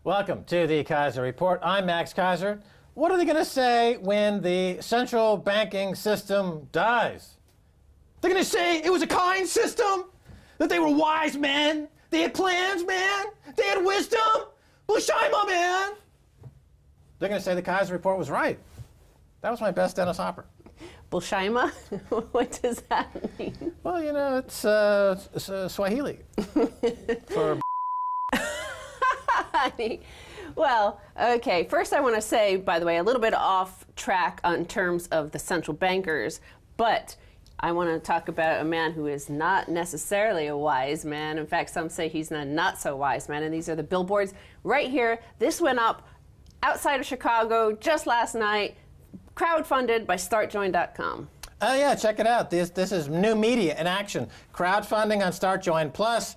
Welcome to the Keiser Report. I'm Max Keiser. What are they going to say when the central banking system dies? They're going to say it was a kind system? That they were wise men? They had plans, man? They had wisdom? Bushima, man? They're going to say the Keiser Report was right. That was my best Dennis Hopper. Bushima? What does that mean? Well, you know, it's Swahili for Well, okay, first I want to say, by the way, a little bit off track in terms of the central bankers, but I want to talk about a man who is not necessarily a wise man. In fact, some say he's a not so wise man, and these are the billboards right here. This went up outside of Chicago just last night, crowdfunded by StartJoin.com. Oh yeah, check it out. This is new media in action. Crowdfunding on StartJoin plus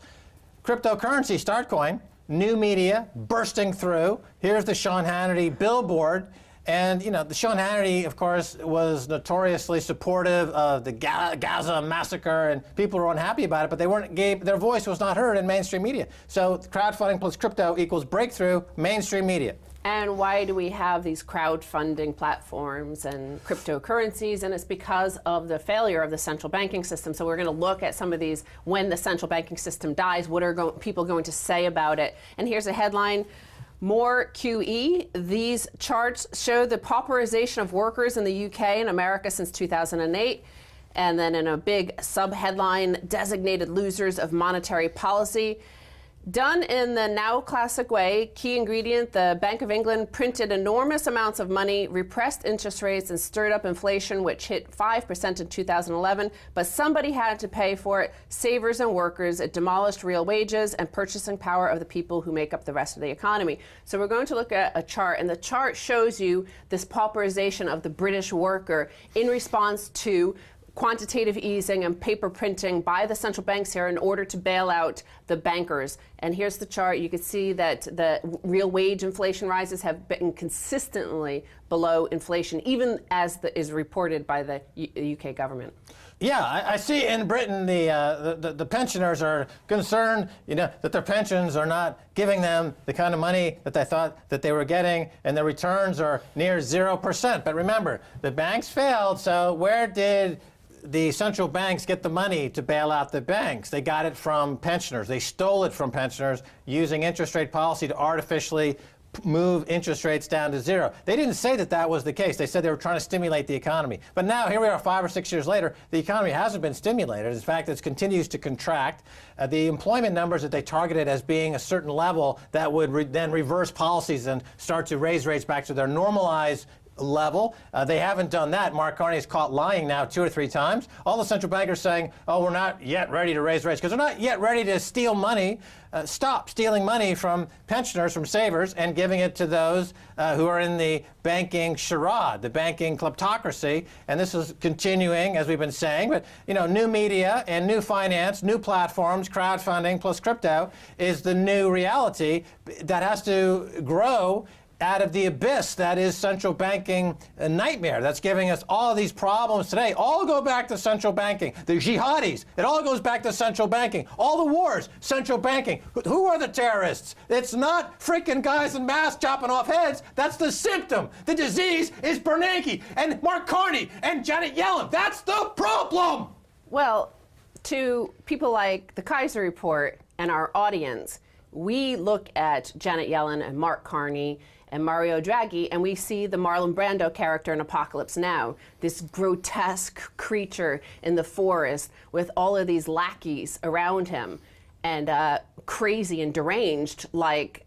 cryptocurrency StartCoin. New media bursting through. Here's the Sean Hannity billboard. And, you know, the Sean Hannity, of course, was notoriously supportive of the Gaza massacre, and people were unhappy about it, but their voice was not heard in mainstream media. So crowdfunding plus crypto equals breakthrough mainstream media. And why do we have these crowdfunding platforms and cryptocurrencies? And it's because of the failure of the central banking system. So we're going to look at some of these when the central banking system dies. What are people going to say about it? And here's a headline. More QE. These charts show the pauperization of workers in the UK and America since 2008. And then in a big sub-headline, designated losers of monetary policy. Done in the now classic way, key ingredient, the Bank of England printed enormous amounts of money, repressed interest rates, and stirred up inflation, which hit 5% in 2011. But somebody had to pay for it. Savers and workers. It demolished real wages and purchasing power of the people who make up the rest of the economy. So we're going to look at a chart, and the chart shows you this pauperization of the British worker in response to quantitative easing and paper printing by the central banks here in order to bail out the bankers. And here's the chart. You can see that the real wage inflation rises have been consistently below inflation, even as is reported by the UK government. Yeah, I see in Britain the pensioners are concerned, you know, that their pensions are not giving them the kind of money that they thought that they were getting, and the returns are near 0%. But remember, the banks failed, so where did the central banks get the money to bail out the banks? They got it from pensioners. They stole it from pensioners using interest rate policy to artificially move interest rates down to zero. They didn't say that that was the case. They said they were trying to stimulate the economy. But now, here we are 5 or 6 years later, the economy hasn't been stimulated. In fact, it continues to contract. The employment numbers that they targeted as being a certain level that would then reverse policies and start to raise rates back to their normalized level. They haven't done that. Mark Carney is caught lying now 2 or 3 times. All the central bankers saying, oh, we're not yet ready to raise rates because they're not yet ready to steal money. Stop stealing money from pensioners, from savers, and giving it to those who are in the banking charade, the banking kleptocracy. And this is continuing, as we've been saying. But, you know, new media and new finance, new platforms, crowdfunding plus crypto is the new reality that has to grow out of the abyss that is central banking nightmare that's giving us all these problems today. All go back to central banking. The jihadis, it all goes back to central banking. All the wars, central banking. Who are the terrorists? It's not freaking guys in masks chopping off heads. That's the symptom. The disease is Bernanke and Mark Carney and Janet Yellen. That's the problem. Well, to people like the Keiser Report and our audience, we look at Janet Yellen and Mark Carney and Mario Draghi, and we see the Marlon Brando character in Apocalypse Now, this grotesque creature in the forest with all of these lackeys around him, and crazy and deranged, like,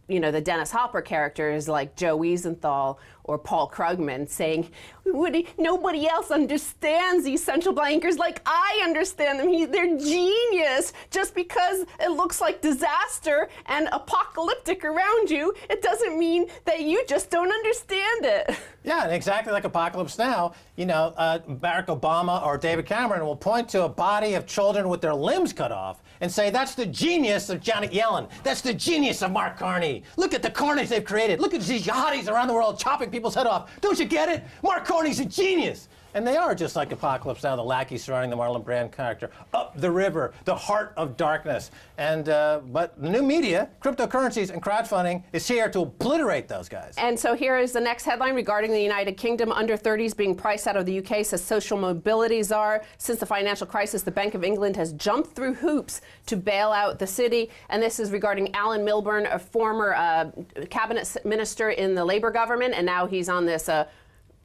you know, the Dennis Hopper characters like Joe Wiesenthal or Paul Krugman saying, nobody else understands these central bankers like I understand them. They're genius. Just because it looks like disaster and apocalyptic around you, it doesn't mean that you just don't understand it. Yeah, and exactly like Apocalypse Now, you know, Barack Obama or David Cameron will point to a body of children with their limbs cut off and say, that's the genius of Janet Yellen. That's the genius of Mark Carney. Look at the carnage they've created. Look at these jihadis around the world chopping people's head off. Don't you get it? Mark Carney's a genius. And they are just like Apocalypse Now, the lackey surrounding the Marlon Brand character. Up the river, the heart of darkness. And but the new media, cryptocurrencies and crowdfunding is here to obliterate those guys. And so here is the next headline regarding the United Kingdom. Under 30s being priced out of the UK, says social mobility czar. Since the financial crisis, the Bank of England has jumped through hoops to bail out the city. And this is regarding Alan Milburn, a former cabinet minister in the Labour government, and now he's on this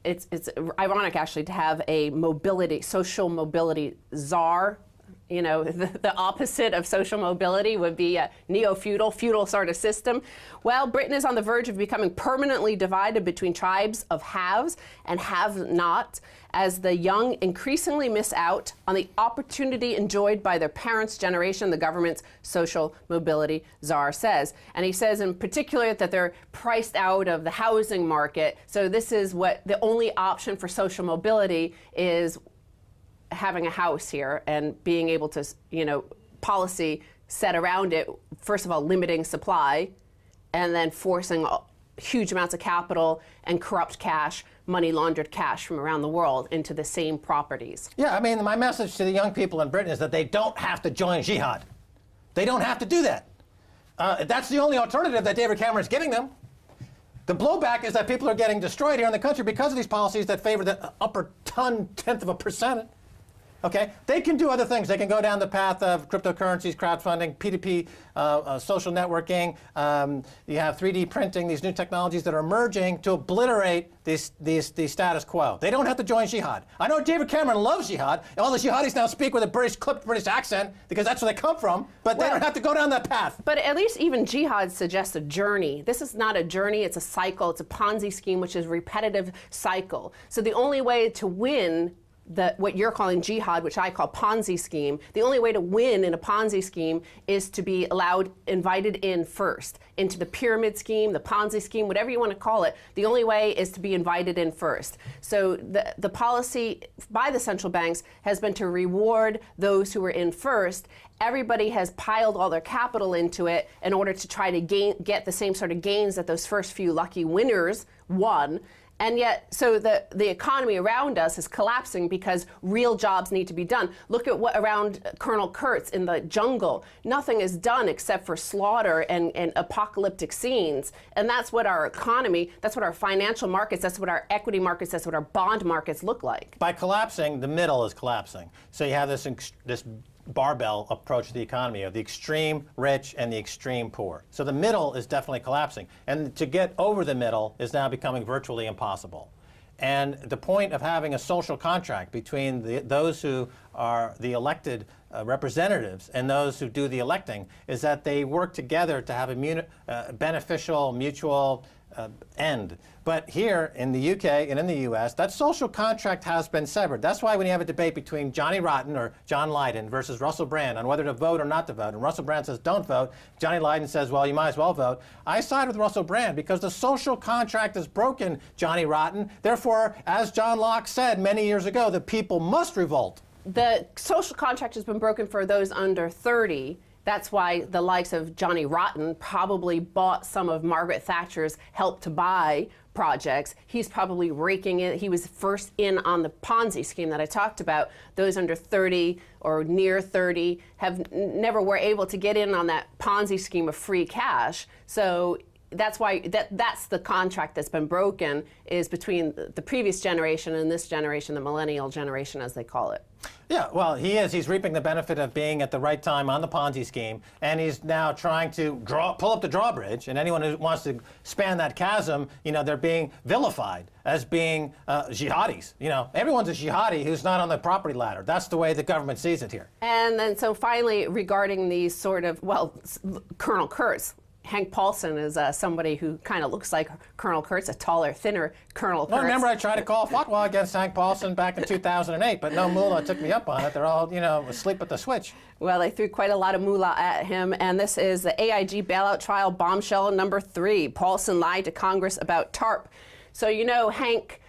it's ironic actually to have a social mobility czar. You know, the opposite of social mobility would be a neo-feudal, feudal sort of system. Well, Britain is on the verge of becoming permanently divided between tribes of haves and have-not, as the young increasingly miss out on the opportunity enjoyed by their parents' generation, the government's social mobility czar says. And he says in particular that they're priced out of the housing market. So this is what the only option for social mobility is, having a house here and being able to, you know, policy set around it, first of all, limiting supply, and then forcing huge amounts of capital and corrupt cash, money laundered cash from around the world into the same properties. Yeah, I mean, my message to the young people in Britain is that they don't have to join jihad. They don't have to do that. That's the only alternative that David Cameron is giving them. The blowback is that people are getting destroyed here in the country because of these policies that favor the upper tenth of a percent. Okay, they can do other things. They can go down the path of cryptocurrencies, crowdfunding, P2P, social networking. You have 3D printing, these new technologies that are emerging to obliterate the status quo. They don't have to join jihad. I know David Cameron loves jihad. All the jihadis now speak with a clipped British accent because that's where they come from, but they don't have to go down that path. But at least even jihad suggests a journey. This is not a journey, it's a cycle. It's a Ponzi scheme, which is a repetitive cycle. So the only way to win what you're calling jihad, which I call Ponzi scheme, the only way to win in a Ponzi scheme is to be invited in first into the pyramid scheme, the Ponzi scheme, whatever you want to call it. The only way is to be invited in first. So the policy by the central banks has been to reward those who were in first. Everybody has piled all their capital into it in order to try to get the same sort of gains that those first few lucky winners won. And yet, so the economy around us is collapsing because real jobs need to be done. Look at what around Colonel Kurtz in the jungle. Nothing is done except for slaughter and apocalyptic scenes. And that's what our economy, that's what our financial markets, that's what our equity markets, that's what our bond markets look like. By collapsing, the middle is collapsing. So you have this barbell approach to the economy of the extreme rich and the extreme poor. So the middle is definitely collapsing. And to get over the middle is now becoming virtually impossible. And the point of having a social contract between those who are the elected representatives and those who do the electing is that they work together to have a beneficial, mutual end. But here in the UK and in the US, that social contract has been severed. That's why when you have a debate between Johnny Rotten or John Lydon versus Russell Brand on whether to vote or not to vote, and Russell Brand says don't vote, Johnny Lydon says, well, you might as well vote, I side with Russell Brand because the social contract is broken, Johnny Rotten. Therefore, as John Locke said many years ago, the people must revolt. The social contract has been broken for those under 30. That's why the likes of Johnny Rotten probably bought some of Margaret Thatcher's Help to Buy projects. He's probably raking it. He was first in on the Ponzi scheme that I talked about. Those under 30 or near 30 never were able to get in on that Ponzi scheme of free cash. So that's why that's the contract that's been broken, is between the previous generation and this generation, the millennial generation, as they call it. Yeah, well, he's reaping the benefit of being at the right time on the Ponzi scheme, and he's now trying to pull up the drawbridge, and anyone who wants to span that chasm, you know, they're being vilified as being jihadis. You know, everyone's a jihadi who's not on the property ladder. That's the way the government sees it here. And then so finally, regarding these sort of, well, Colonel Kurtz, Hank Paulson is somebody who kind of looks like Colonel Kurtz, a taller, thinner Colonel Kurtz. Well, remember I tried to call fatwa against Hank Paulson back in 2008, but no mullah took me up on it. They're all, you know, asleep at the switch. Well, they threw quite a lot of moolah at him, and this is the AIG bailout trial bombshell number 3. Paulson lied to Congress about TARP. So, you know, Hank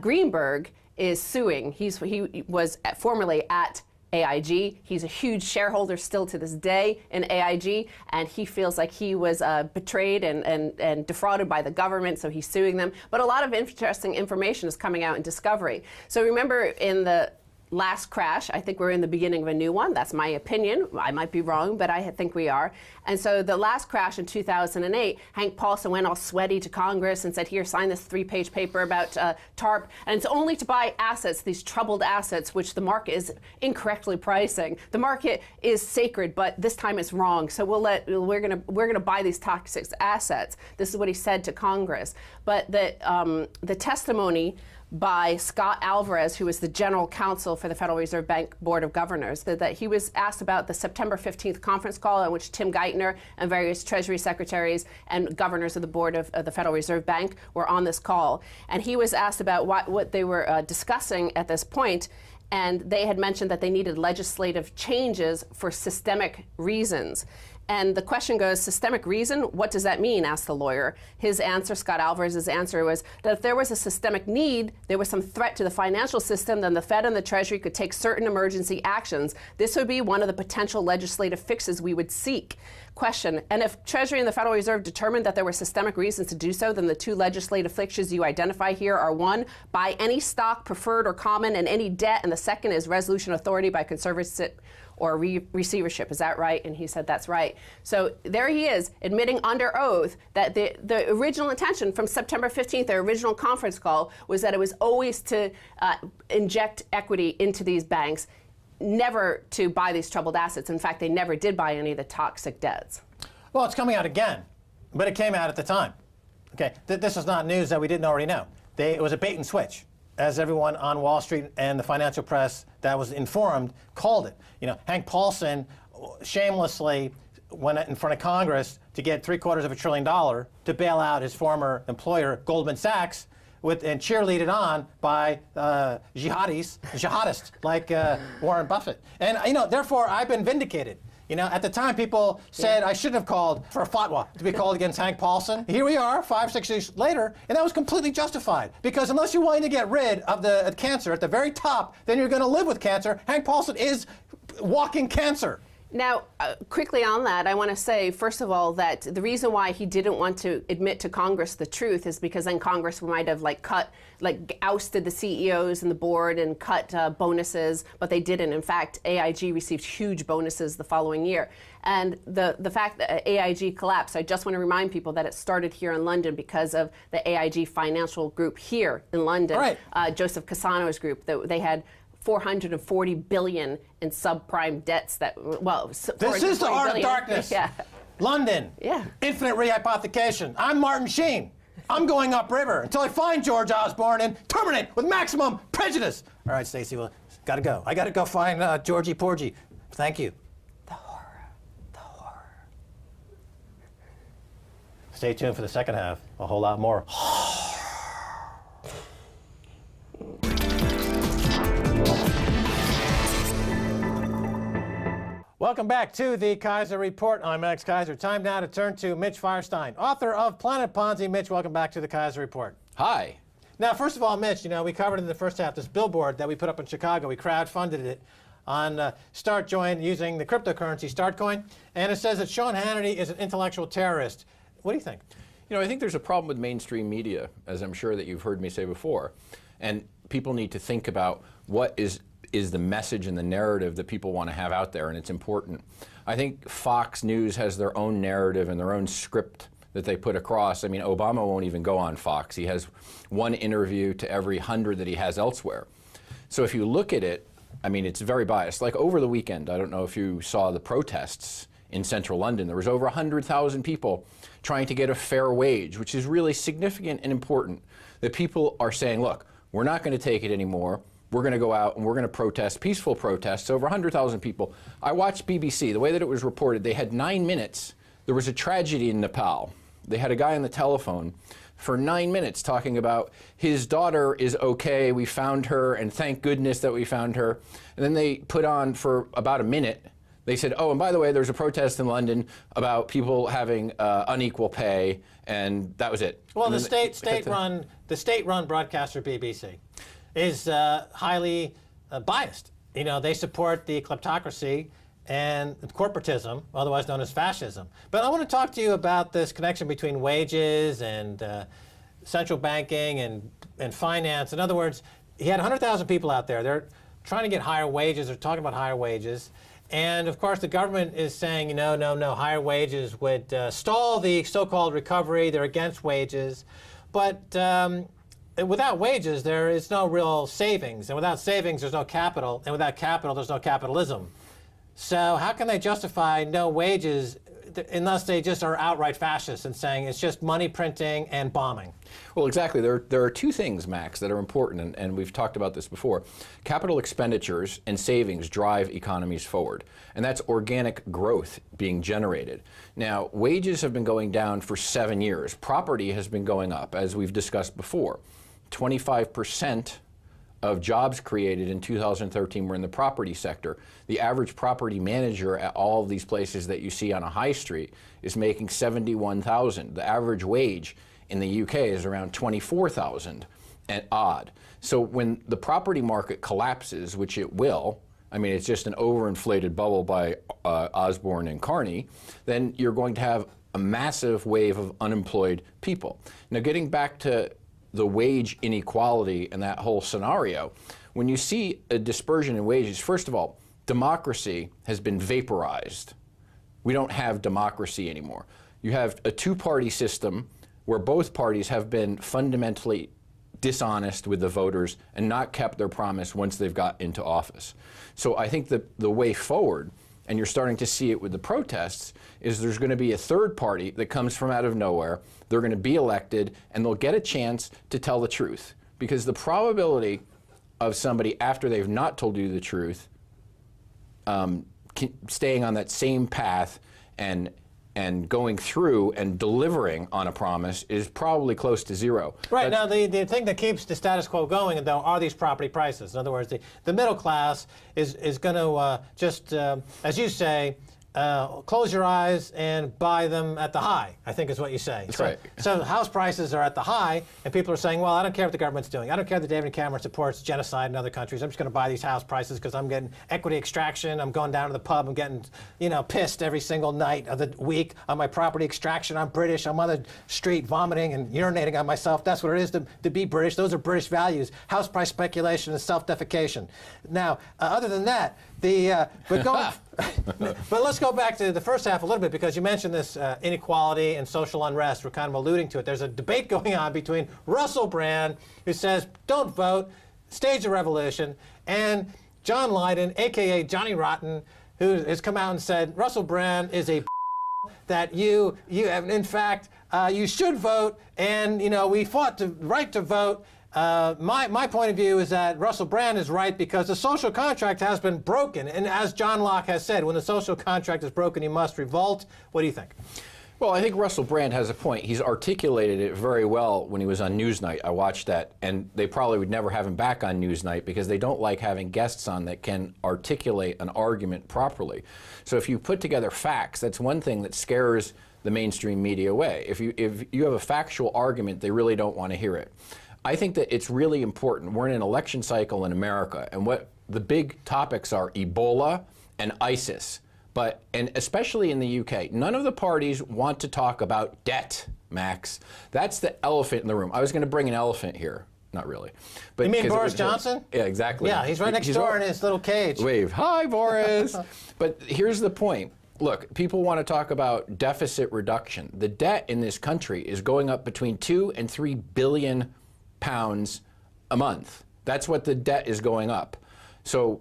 Greenberg is suing. He was formerly at AIG. He's a huge shareholder still to this day in AIG, and he feels like he was betrayed and defrauded by the government, so he's suing them. But a lot of interesting information is coming out in Discovery. So remember in the last crash, I think we're in the beginning of a new one. That's my opinion. I might be wrong, but I think we are. And so the last crash in 2008, Hank Paulson went all sweaty to Congress and said, here, sign this 3-page paper about TARP. And it's only to buy assets, these troubled assets, which the market is incorrectly pricing. The market is sacred, but this time it's wrong. So we're gonna buy these toxic assets. This is what he said to Congress. But the testimony by Scott Alvarez, who was the general counsel for the Federal Reserve Bank Board of Governors, that he was asked about the September 15th conference call in which Tim Geithner and various Treasury secretaries and governors of the board of the Federal Reserve Bank were on this call. And he was asked about what they were discussing at this point, and they had mentioned that they needed legislative changes for systemic reasons. And the question goes, systemic reason? What does that mean? Asked the lawyer. His answer, Scott Alvarez's answer, was that if there was a systemic need, there was some threat to the financial system, then the Fed and the Treasury could take certain emergency actions. This would be one of the potential legislative fixes we would seek. Question, and if Treasury and the Federal Reserve determined that there were systemic reasons to do so, then the two legislative fixes you identify here are: one, buy any stock, preferred or common, and any debt, and the second is resolution authority by conservatorship or receivership. Is that right? And he said that's right. So there he is, admitting under oath that the original intention from September 15th, their original conference call, was that it was always to inject equity into these banks, never to buy these troubled assets. In fact, they never did buy any of the toxic debts. Well, it's coming out again, but it came out at the time. Okay, this is not news that we didn't already know. It was a bait and switch, as everyone on Wall Street and the financial press that was informed called it. You know, Hank Paulson shamelessly went in front of Congress to get $750 billion to bail out his former employer, Goldman Sachs, and cheerleaded on by jihadists like Warren Buffett. And, you know, therefore, I've been vindicated. You know, at the time, people said I shouldn't have called for a fatwa to be called against Hank Paulson. Here we are, 5-6 years later, and that was completely justified. Because unless you're willing to get rid of the cancer at the very top, then you're going to live with cancer. Hank Paulson is walking cancer. Now, quickly on that, I want to say, first of all, that the reason why he didn't want to admit to Congress the truth is because then Congress might have ousted the CEOs and the board and cut bonuses, but they didn't. In fact, AIG received huge bonuses the following year. And the fact that AIG collapsed, I just want to remind people that it started here in London because of the AIG financial group here in London, right. Joseph Cassano's group. They had $440 billion in subprime debts that, well, this is the art of darkness. Yeah. London. Yeah. Infinite rehypothecation. I'm Martin Sheen. I'm going upriver until I find George Osborne and terminate with maximum prejudice. All right, Stacey, well, gotta go. I gotta go find Georgie Porgy. Thank you. The horror. The horror. Stay tuned for the second half. A whole lot more. Welcome back to the Keiser Report. I'm Max Keiser. Time now to turn to Mitch Firestein, author of Planet Ponzi. Mitch, welcome back to the Keiser Report. Hi. Now, first of all, Mitch, you know, we covered in the first half this billboard that we put up in Chicago. We crowdfunded it on StartJoin using the cryptocurrency StartCoin, and it says that Sean Hannity is an intellectual terrorist. What do you think? You know, I think there's a problem with mainstream media, as I'm sure that you've heard me say before, and people need to think about what is the message and the narrative that people want to have out there, and it's important. I think Fox News has their own narrative and their own script that they put across. I mean, Obama won't even go on Fox. He has one interview to every 100 that he has elsewhere. So if you look at it, I mean, it's very biased. Like over the weekend, I don't know if you saw the protests in central London. There was over 100,000 people trying to get a fair wage, which is really significant and important. That people are saying, look, we're not going to take it anymore. We're going to go out and we're going to protest, peaceful protests, over 100,000 people. I watched BBC. The way that it was reported, they had 9 minutes. There was a tragedy in Nepal. They had a guy on the telephone for 9 minutes talking about his daughter is okay, we found her, and thank goodness that we found her. And then they put on for about a minute, they said, oh, and by the way, there's a protest in London about people having unequal pay, and that was it. Well, the state-run broadcaster BBC is highly biased you know, they support the kleptocracy and corporatism, otherwise known as fascism. But I want to talk to you about this connection between wages and central banking and finance. In other words, he had 100,000 people out there. They're trying to get higher wages. They're talking about higher wages. And of course, the government is saying, no, higher wages would stall the so-called recovery. They're against wages. But without wages, there is no real savings. And without savings, there's no capital. And without capital, there's no capitalism. So how can they justify no wages unless they just are outright fascists and saying it's just money printing and bombing? Well, exactly. There are two things, Max, that are important, and we've talked about this before. Capital expenditures and savings drive economies forward, and that's organic growth being generated. Now, wages have been going down for 7 years. Property has been going up, as we've discussed before. 25% of jobs created in 2013 were in the property sector. The average property manager at all of these places that you see on a high street is making $71,000. The average wage in the UK is around $24,000 and odd. So when the property market collapses, which it will, I mean, it's just an overinflated bubble by Osborne and Carney, then you're going to have a massive wave of unemployed people. Now, getting back to the wage inequality and that whole scenario, when you see a dispersion in wages, first of all, democracy has been vaporized. We don't have democracy anymore. You have a two-party system where both parties have been fundamentally dishonest with the voters and not kept their promise once they've got into office. So I think that the way forward, and you're starting to see it with the protests, is there's going to be a third party that comes from out of nowhere. They're going to be elected, and they'll get a chance to tell the truth. Because the probability of somebody, after they've not told you the truth, staying on that same path and going through and delivering on a promise is probably close to zero. Right. Now, the thing that keeps the status quo going, though, are these property prices. In other words, the middle class is going to just, as you say, close your eyes and buy them at the high, I think is what you say. That's right. So house prices are at the high, and people are saying, well, I don't care what the government's doing. I don't care that David Cameron supports genocide in other countries. I'm just going to buy these house prices because I'm getting equity extraction. I'm going down to the pub. I'm getting, pissed every single night of the week on my property extraction. I'm British. I'm on the street vomiting and urinating on myself. That's what it is to be British. Those are British values. House price speculation and self-defecation. Now, other than that, but let's go back to the first half a little bit, because you mentioned this inequality and social unrest. We're kind of alluding to it. There's a debate going on between Russell Brand, who says, don't vote, stage a revolution, and John Lydon, a.k.a. Johnny Rotten, who has come out and said, Russell Brand is a that you in fact, you should vote, and, we fought the right to vote. My point of view is that Russell Brand is right because the social contract has been broken. And as John Locke has said, when the social contract is broken, you must revolt. What do you think? Well, I think Russell Brand has a point. He's articulated it very well when he was on Newsnight. I watched that, and they probably would never have him back on Newsnight because they don't like having guests on that can articulate an argument properly. So if you put together facts, that's one thing that scares the mainstream media away. If you have a factual argument, they really don't want to hear it. I think that it's really important. We're in an election cycle in America, and what the big topics are Ebola and ISIS. And especially in the UK, none of the parties want to talk about debt, Max. That's the elephant in the room. I was going to bring an elephant here. Not really. But you mean Boris Johnson? Yeah, exactly. Yeah, he's right next door in his little cage. Wave. Hi, Boris. But here's the point. Look, people want to talk about deficit reduction. The debt in this country is going up between 2 and 3 billion pounds a month. That's what the debt is going up. So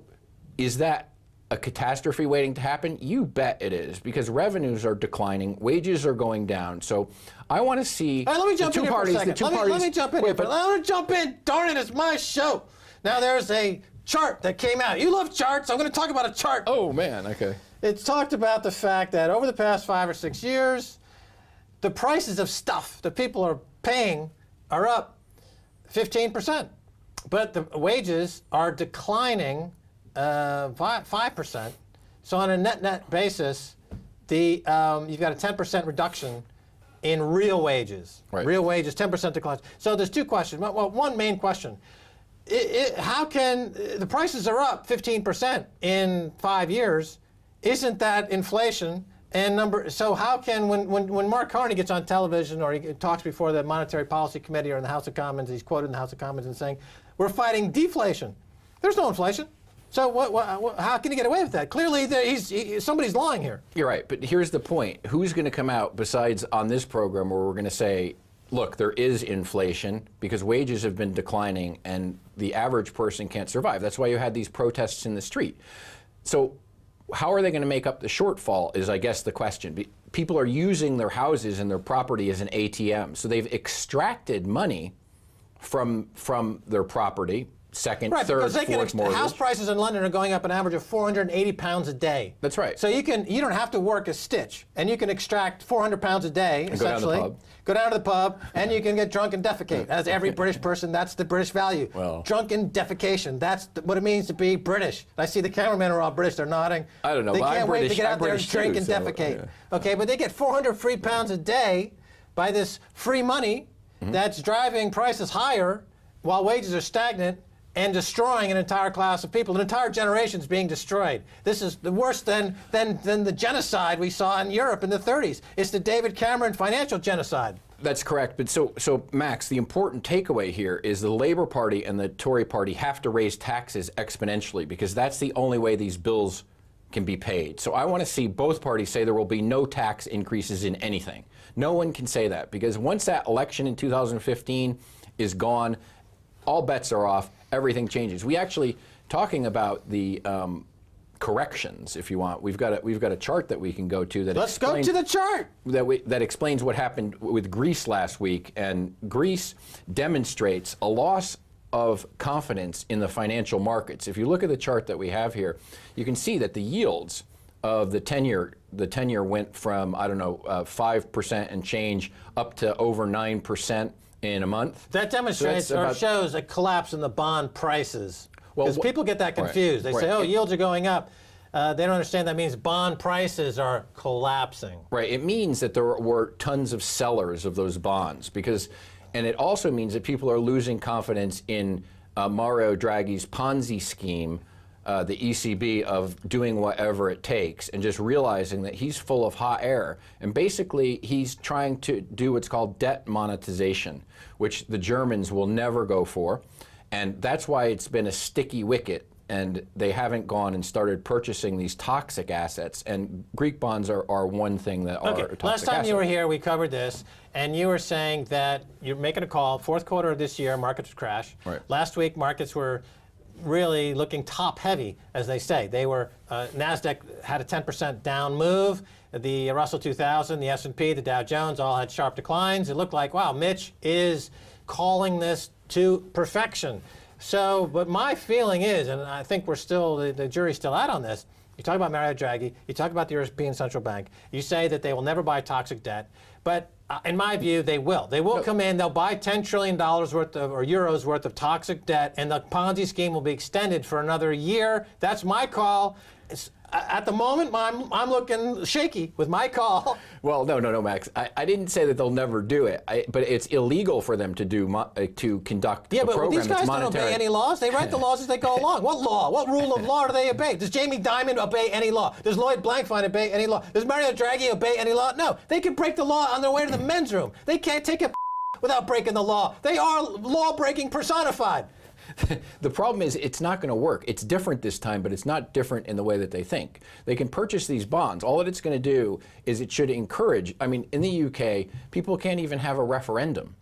is that a catastrophe waiting to happen? You bet it is, because revenues are declining, wages are going down. So I want to see let me jump in here for a second. Let me jump in here. Let me jump in. Darn it, it's my show. Now there's a chart that came out. You love charts. I'm going to talk about a chart. Oh, man, okay. It's talked about the fact that over the past 5 or 6 years, the prices of stuff that people are paying are up 15%, but the wages are declining 5%. So on a net basis, you've got a 10% reduction in real wages. Right. Real wages, 10% decline. So there's two questions. Well, one main question. how can the prices are up 15% in 5 years? Isn't that inflation? And so how can, when Mark Carney gets on television or he talks before the Monetary Policy Committee or in the House of Commons, he's quoted in the House of Commons and saying, we're fighting deflation. There's no inflation. So how can he get away with that? Clearly, somebody's lying here. You're right, but here's the point. Who's going to come out besides on this program where we're going to say, look, there is inflation because wages have been declining and the average person can't survive. That's why you had these protests in the street. So how are they going to make up the shortfall is, I guess, the question. People are using their houses and their property as an ATM. So they've extracted money from their property, second, third, fourth mortgage. House prices in London are going up an average of £480 a day. That's right. So you don't have to work a stitch, and you can extract £400 a day, and essentially. Go down to the pub, and you can get drunk and defecate. As every British person, that's the British value. Well, drunken defecation. That's what it means to be British. I see the cameramen are all British. They're nodding. I don't know. They can't wait to get out there and British drink too, and defecate. Yeah. Okay, but they get 400 free pounds a day by this free money that's driving prices higher while wages are stagnant and destroying an entire class of people. An entire generation is being destroyed. This is worse than the genocide we saw in Europe in the 30s. It's the David Cameron financial genocide. That's correct. But so Max, the important takeaway here is the Labour Party and the Tory Party have to raise taxes exponentially because that's the only way these bills can be paid. So I want to see both parties say there will be no tax increases in anything. No one can say that because once that election in 2015 is gone, all bets are off. Everything changes. We actually, talking about the corrections, if you want, we've got a chart that we can go to that Let's go to the chart. That explains what happened with Greece last week. And Greece demonstrates a loss of confidence in the financial markets. If you look at the chart that we have here, you can see that the yields of the 10-year went from, I don't know, 5% and change up to over 9% in a month. That demonstrates or shows a collapse in the bond prices. Because people get that confused. They say, oh, yields are going up. They don't understand that means bond prices are collapsing. Right. It means that there were tons of sellers of those bonds and it also means that people are losing confidence in Mario Draghi's Ponzi scheme, the ECB, of doing whatever it takes and just realizing that he's full of hot air. And basically, he's trying to do what's called debt monetization, which the Germans will never go for. And that's why it's been a sticky wicket. And they haven't gone and started purchasing these toxic assets. And Greek bonds are one thing that are toxic Last time assets. you were here, we covered this, and you were saying that you're making a call, fourth quarter of this year, markets would crash. Right. Last week, markets were really looking top-heavy, as they say. They were, NASDAQ had a 10% down move. The Russell 2000, the S&P, the Dow Jones all had sharp declines. It looked like, wow, Mitch is calling this to perfection. So, but my feeling is, and I think we're still, the jury's still out on this, you talk about Mario Draghi, you talk about the European Central Bank, you say that they will never buy toxic debt, but in my view, they will. They will come in, they'll buy $10 trillion worth of, or euros worth of toxic debt, and the Ponzi scheme will be extended for another year. That's my call. At the moment, I'm looking shaky with my call. Well, no, Max. I didn't say that they'll never do it, but it's illegal for them to conduct a program these guys that's monetary. don't obey any laws. They write the laws as they go along. What law? What rule of law do they obey? Does Jamie Dimon obey any law? Does Lloyd Blankfein obey any law? Does Mario Draghi obey any law? No. They can break the law on their way to the men's room. They can't take a without breaking the law. They are law-breaking personified. The problem is it's not going to work. It's different this time, but it's not different in the way that they think. They can purchase these bonds. All that it's going to do is it should encourage, I mean, in the UK, people can't even have a referendum.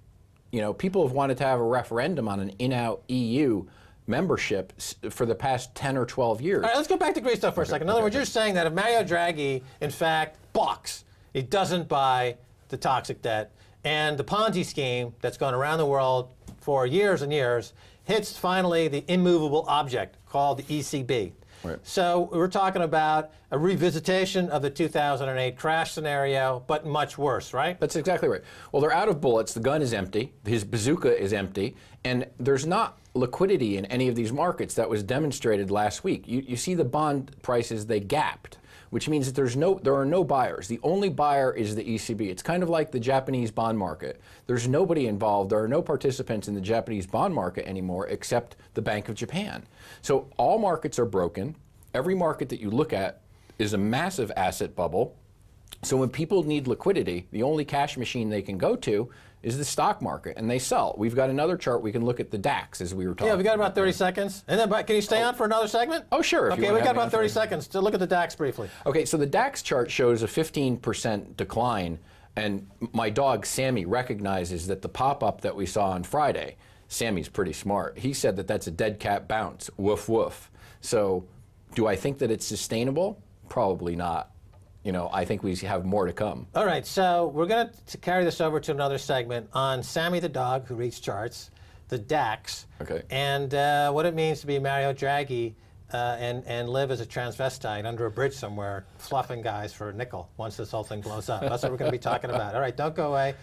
You know, people have wanted to have a referendum on an in-out EU membership for the past 10 or 12 years. All right, let's go back to Greece stuff for a second. In other words, you're saying that if Mario Draghi, in fact, balks, he doesn't buy the toxic debt, and the Ponzi scheme that's gone around the world for years and years hits finally the immovable object called the ECB. Right. So we're talking about a revisitation of the 2008 crash scenario, but much worse, right? That's exactly right. Well, they're out of bullets. The gun is empty. His bazooka is empty. And there's not liquidity in any of these markets that was demonstrated last week. You see the bond prices, they gapped. which means that there are no buyers. The only buyer is the ECB. It's kind of like the Japanese bond market. There's nobody involved. There are no participants in the Japanese bond market anymore except the Bank of Japan. So all markets are broken. Every market that you look at is a massive asset bubble. So when people need liquidity, the only cash machine they can go to is the stock market, and they sell. We've got another chart. We can look at the DAX as we were talking. Yeah, we got about 30 seconds. And then, can you stay on for another segment? Oh, sure. Okay, we got about 30 seconds to look at the DAX briefly. Okay, so the DAX chart shows a 15% decline, and my dog Sammy recognizes that the pop-up that we saw on Friday, Sammy's pretty smart. He said that that's a dead cat bounce. Woof, woof. So do I think that it's sustainable? Probably not. You know, I think we have more to come. All right, so we're going to carry this over to another segment on Sammy the dog who reads charts, the DAX, okay, and what it means to be Mario Draghi and live as a transvestite under a bridge somewhere, fluffing guys for a nickel once this whole thing blows up. That's what we're going to be talking about. All right, don't go away.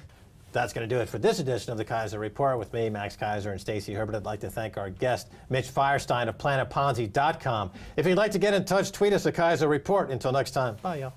That's going to do it for this edition of the Keiser Report with me, Max Keiser, and Stacey Herbert. I'd like to thank our guest, Mitch Firestein of PlanetPonzi.com. If you'd like to get in touch, tweet us at Keiser Report. Until next time, bye, y'all.